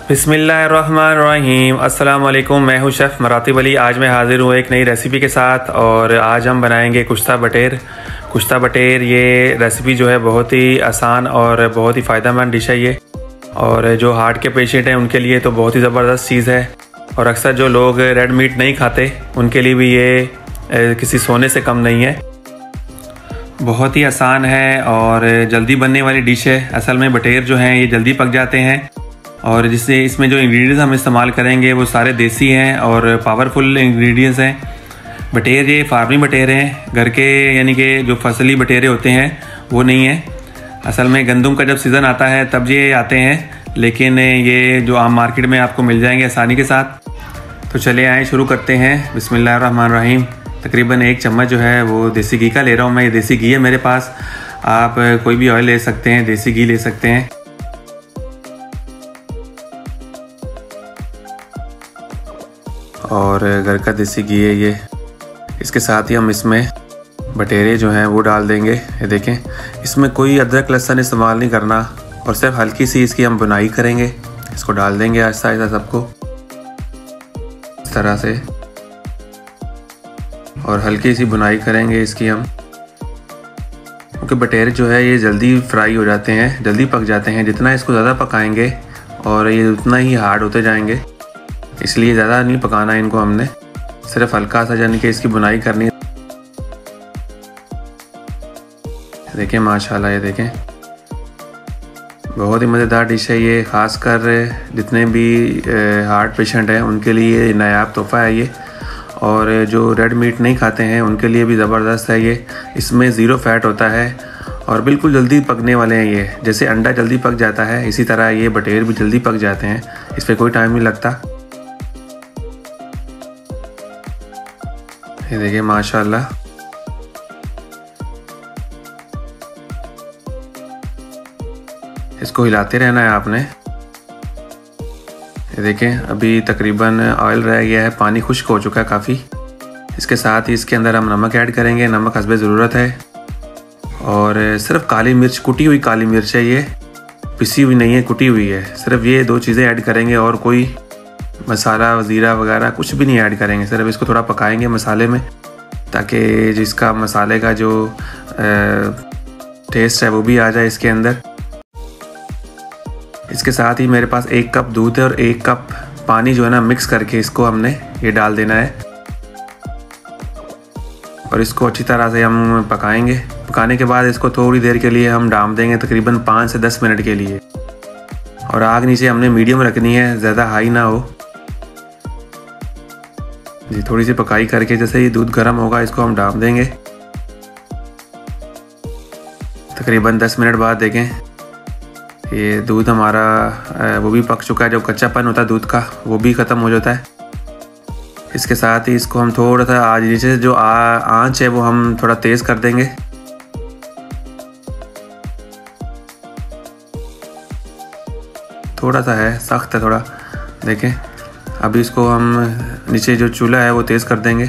बिस्मिल्लाहिर्रहमानिर्रहीम। अस्सलाम वालेकुम। मैं हूं शेफ़ मरातिब अली। आज मैं हाज़िर हूं एक नई रेसिपी के साथ और आज हम बनाएंगे कुश्ता बटेर। कुश्ता बटेर ये रेसिपी जो है बहुत ही आसान और बहुत ही फ़ायदेमंद डिश है ये, और जो हार्ट के पेशेंट हैं उनके लिए तो बहुत ही ज़बरदस्त चीज़ है। और अक्सर जो लोग रेड मीट नहीं खाते उनके लिए भी ये किसी सोने से कम नहीं है। बहुत ही आसान है और जल्दी बनने वाली डिश है। असल में बटेर जो हैं ये जल्दी पक जाते हैं, और जिससे इसमें जो इंग्रेडिएंट्स हम इस्तेमाल करेंगे वो सारे देसी हैं और पावरफुल इंग्रेडिएंट्स हैं। बटेर ये फार्मी बटेर हैं, घर के यानी कि जो फसली बटेरे होते हैं वो नहीं है। असल में गंदम का जब सीज़न आता है तब ये आते हैं, लेकिन ये जो आम मार्केट में आपको मिल जाएंगे आसानी के साथ। तो चले आए शुरू करते हैं। बिस्मिल्लाहिर्रहमानिर्रहीम। तकरीबन 1 चम्मच जो है वो देसी घी का ले रहा हूँ मैं। ये देसी घी है मेरे पास, आप कोई भी ऑयल ले सकते हैं, देसी घी ले सकते हैं। और घर का देसी घी है ये। इसके साथ ही हम इसमें बटेरे जो हैं वो डाल देंगे। ये देखें, इसमें कोई अदरक लहसुन इस्तेमाल नहीं करना और सिर्फ हल्की सी इसकी हम बुनाई करेंगे। इसको डाल देंगे आहिस्ता आहिस्ता सबको इस तरह से, और हल्की सी बुनाई करेंगे इसकी हम, क्योंकि बटेरे जो है ये जल्दी फ्राई हो जाते हैं, जल्दी पक जाते हैं। जितना इसको ज़्यादा पकाएंगे और ये उतना ही हार्ड होते जाएंगे, इसलिए ज़्यादा नहीं पकाना है इनको हमने, सिर्फ हल्का सा यानी कि इसकी बुनाई करनी है। देखें माशाल्लाह, ये देखें बहुत ही मज़ेदार डिश है ये। ख़ासकर जितने भी हार्ट पेशेंट हैं उनके लिए नायाब तोहफ़ा है ये, और जो रेड मीट नहीं खाते हैं उनके लिए भी ज़बरदस्त है ये। इसमें ज़ीरो फैट होता है और बिल्कुल जल्दी पकने वाले हैं ये। जैसे अंडा जल्दी पक जाता है इसी तरह ये बटेर भी जल्दी पक जाते हैं, इस पर कोई टाइम नहीं लगता। ये देखिए माशाल्लाह, इसको हिलाते रहना है आपने। ये देखें अभी तकरीबन ऑयल रह गया है, पानी खुश्क हो चुका है काफ़ी। इसके साथ ही इसके अंदर हम नमक ऐड करेंगे, नमक हस्बे ज़रूरत है। और सिर्फ काली मिर्च, कुटी हुई काली मिर्च है ये, पिसी हुई नहीं है, कुटी हुई है। सिर्फ ये 2 चीज़ें ऐड करेंगे और कोई मसाला ज़ीरा वगैरह कुछ भी नहीं ऐड करेंगे। सिर्फ इसको थोड़ा पकाएंगे मसाले में, ताकि जिसका मसाले का जो टेस्ट है वो भी आ जाए इसके अंदर। इसके साथ ही मेरे पास 1 कप दूध है और 1 कप पानी जो है ना मिक्स करके इसको हमने ये डाल देना है, और इसको अच्छी तरह से हम पकाएंगे। पकाने के बाद इसको थोड़ी देर के लिए हम डाम देंगे, तकरीबन 5 से 10 मिनट के लिए। और आग नीचे हमने मीडियम रखनी है, ज़्यादा हाई ना हो जी। थोड़ी सी पकाई करके जैसे ही दूध गर्म होगा इसको हम डाल देंगे। तकरीबन 10 मिनट बाद देखें ये दूध हमारा वो भी पक चुका है। जो कच्चापन होता है दूध का वो भी ख़त्म हो जाता है। इसके साथ ही इसको हम थोड़ा सा आज नीचे जो आंच है वो हम थोड़ा तेज़ कर देंगे। थोड़ा सा है, सख्त है थोड़ा। देखें अभी इसको हम नीचे जो चूल्हा है वो तेज़ कर देंगे।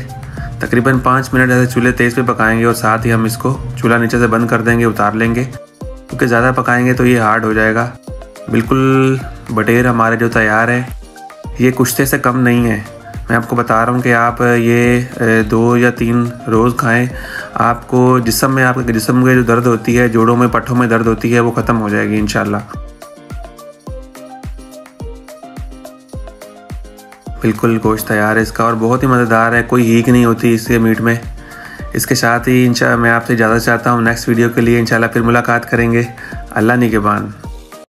तकरीबन 5 मिनट ऐसे चूल्हे तेज़ पे पकाएंगे, और साथ ही हम इसको चूल्हा नीचे से बंद कर देंगे, उतार लेंगे, क्योंकि ज़्यादा पकाएंगे तो ये हार्ड हो जाएगा। बिल्कुल बटेर हमारे जो तैयार है, ये कुश्ते से कम नहीं है। मैं आपको बता रहा हूँ कि आप ये 2 या 3 रोज़ खाएं, आपको जिस्म में, आपके जिस्म में जो दर्द होती है, जोड़ों में पट्ठों में दर्द होती है, वो ख़त्म हो जाएगी इंशाल्लाह। बिल्कुल गोश्त तैयार है इसका, और बहुत ही मज़ेदार है, कोई हीक नहीं होती इसके मीट में। इसके साथ ही इंशाल्लाह मैं आपसे इजाज़त चाहता हूँ। नेक्स्ट वीडियो के लिए इंशाल्लाह फिर मुलाकात करेंगे। अल्लाह निगहबान।